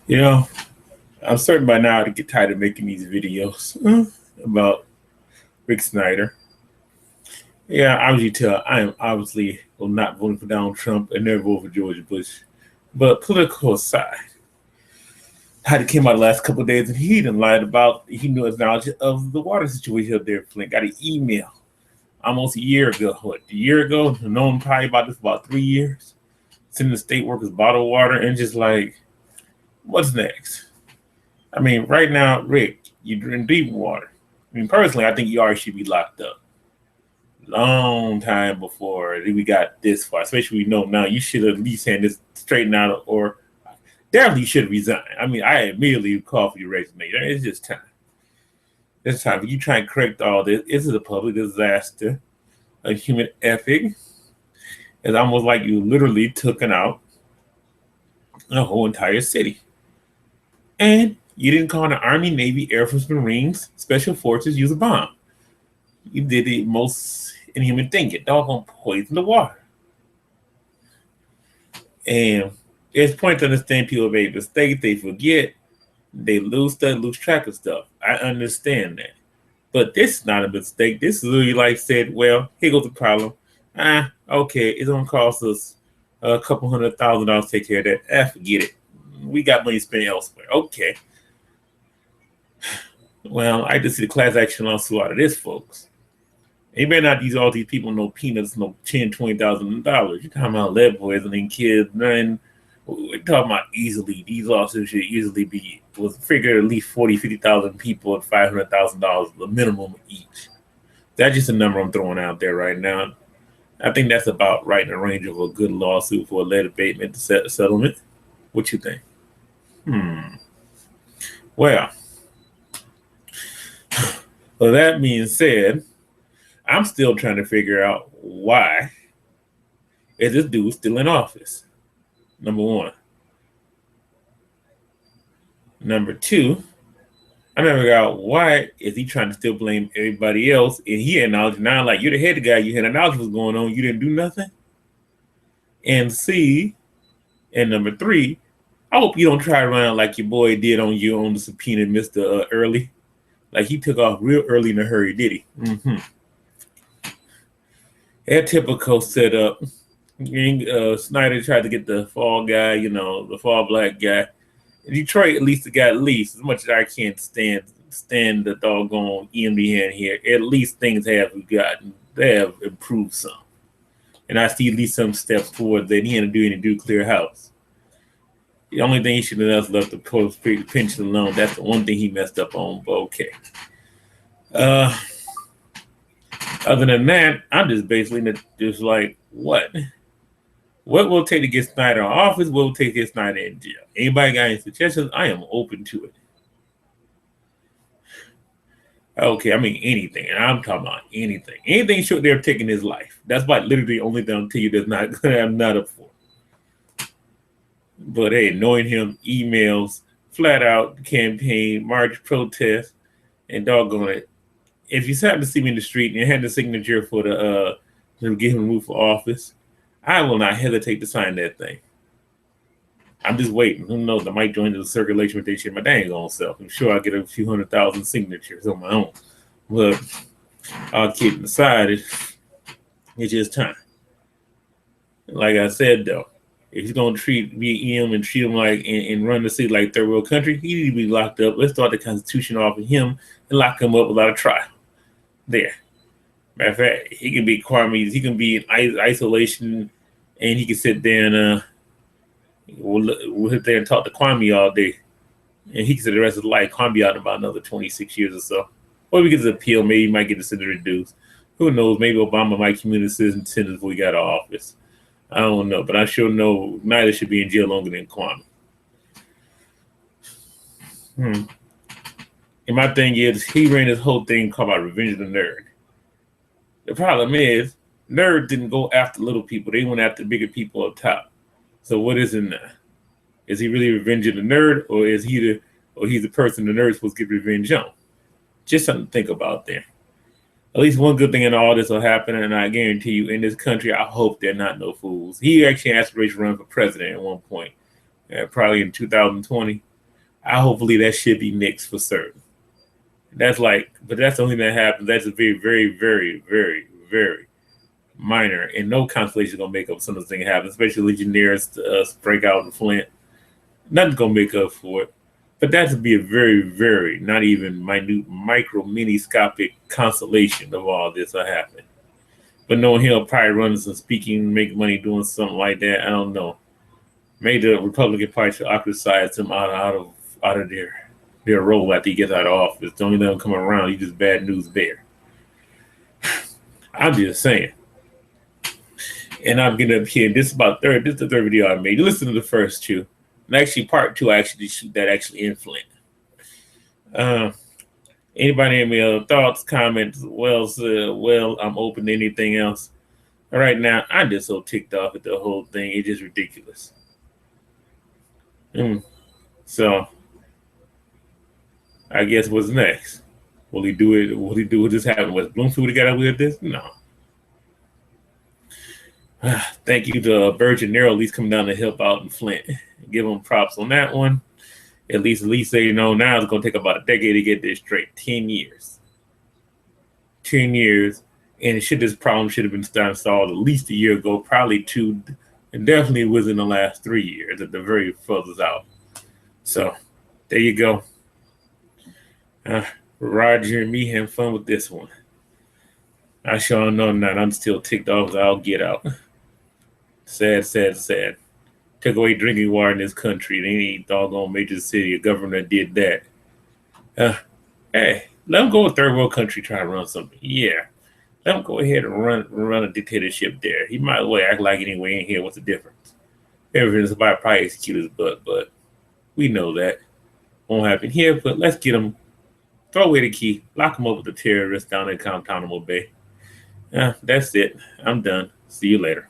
You know, I'm certain by now to get tired of making these videos about Rick Snyder. Yeah, obviously, tell I am obviously will not voting for Donald Trump and never vote for George Bush. But political aside, how it came out the last couple of days and he done lied about he knew his knowledge of the water situation up there. Flint got an email almost a year ago. What, a year ago? Known probably about this about 3 years. Sending the state workers bottled water and just like, what's next? I mean, right now, Rick, you're drinking deep water. I mean, personally, I think you already should be locked up. Long time before we got this far, especially we know now you should have at least had this straightened out or definitely should resign. I mean, I immediately call for your resignation. It's just time. It's time. You try and correct all this. This is a public disaster, a human epic. It's almost like you literally took out a whole entire city. And you didn't call the Army, Navy, Air Force, Marines, Special Forces use a bomb. You did the most inhuman thing. You doggone poison the water. And it's point to understand people make mistakes, they forget, they lose stuff, lose track of stuff. I understand that. But this is not a mistake. This is really like said, well, here goes the problem. Okay, it's gonna cost us a couple $100,000 to take care of that. Forget it. We got money to spend elsewhere. Okay. Well, I just see the class action lawsuit out of this, folks. You better not use all these people no peanuts, no $10,000, $20,000. You're talking about lead poisoning and kids, man. We're talking about easily. These lawsuits should easily be was figured at least 40, 50,000 people at $500,000, the minimum each. That's just a number I'm throwing out there right now. I think that's about right in the range of a good lawsuit for a lead abatement settlement. What you think? Well, with that being said, I'm still trying to figure out why is this dude still in office? Number one. Number two, I'm trying to figure out why is he trying to still blame everybody else and he acknowledged now like you're the head guy, you had knowledge what's going on, you didn't do nothing. And C, and number three, I hope you don't try around like your boy did on you on the subpoena, Mr. Early. Like he took off real early in a hurry, did he? That typical setup. Snyder tried to get the fall guy, the fall black guy. Detroit at least got at least as much as I can't stand the doggone EMD hand here. At least things have gotten they have improved some, and I see at least some steps towards that. He had to do any nuclear house. The only thing he should have done is left the post pension alone. That's the one thing he messed up on. But okay. Other than that, I'm just basically just like what. What will it take to get Snyder in office? What will it take to get Snyder in jail? Anybody got any suggestions? I am open to it. Okay, I mean anything. And I'm talking about anything. Anything short there taking his life. That's like literally the only thing I'll tell you that's not I'm not up for. But hey, knowing him, emails, flat out campaign, march, protest, and doggone it. If you happen to see me in the street and you had the signature for the to get him removed for office, I will not hesitate to sign that thing. I'm just waiting. Who knows? I might join the circulation with this shit my dang own self. I'm sure I'll get a few 100,000 signatures on my own. But all kidding aside, it's just time. Like I said, though, if he's going to treat him and treat him like and run the city like third world country, he needs to be locked up. Let's start the Constitution off of him and lock him up without a trial. There. Matter of fact, he can be quarantined. He can be in isolation, and he can sit there and we'll sit there and talk to Kwame all day, and he can sit the rest of his life. Kwame out in about another 26 years or so. Or we get his appeal. Maybe he might get the sentence reduced. Who knows? Maybe Obama might commute a citizen sentence before he got out of office. I don't know, but I sure know neither should be in jail longer than Kwame. And my thing is, he ran this whole thing called about Revenge of the Nerd. The problem is, Nerd didn't go after little people. They went after bigger people up top. So what is it now? Is he really revenging the nerd, or is he's the person the nerd's supposed to get revenge on? Just something to think about there. At least one good thing in all this will happen, and I guarantee you, in this country, I hope they're not no fools. He actually asked to run for president at one point, probably in 2020. I hopefully that should be nixed for certain. But that's the only thing that happens. That's a very, very, very, very, very minor, and no constellation is gonna make up some of the things that happen, especially Legionnaires break out in Flint. Nothing's gonna make up for it. But that would be a very, very not even minute, micro, miniscopic constellation of all this will happen. But knowing he'll probably run some speaking, make money doing something like that, I don't know. Maybe the Republican Party should ostracize him out of their role after he gets out of office. Don't even let him come around. He's just bad news bear. I'm just saying. And I'm getting up here. This is the third video I made. You listen to the first two. And actually, part two, I actually shoot that actually in Flint. Anybody have any other thoughts, comments? Well, I'm open to anything else. Right now, I'm just so ticked off at the whole thing. It's just ridiculous. So, I guess what's next? Will he do it? Will he do what just happened? Was Bloomfield got up with this? No. Thank you to Virgin Nero at least coming down to help out in Flint. Give them props on that one. At least they know now it's going to take about a decade to get this straight. 10 years. 10 years. And this problem should have been solved at least a year ago, probably two, and definitely within the last 3 years at the very furthest out. So there you go. Roger and me having fun with this one. I sure know that I'm still ticked off. I'll get out. Sad, sad, sad. Took away drinking water in this country. And any doggone major city or government did that. Hey, let them go to third world country try to run something. Yeah. Let him go ahead and run a dictatorship there. He might as well act like anyway in here. What's the difference? Everything's about probably execute his butt, but we know that won't happen here. But let's get him. Throw away the key. Lock him up with the terrorists down in Guantanamo Bay. That's it. I'm done. See you later.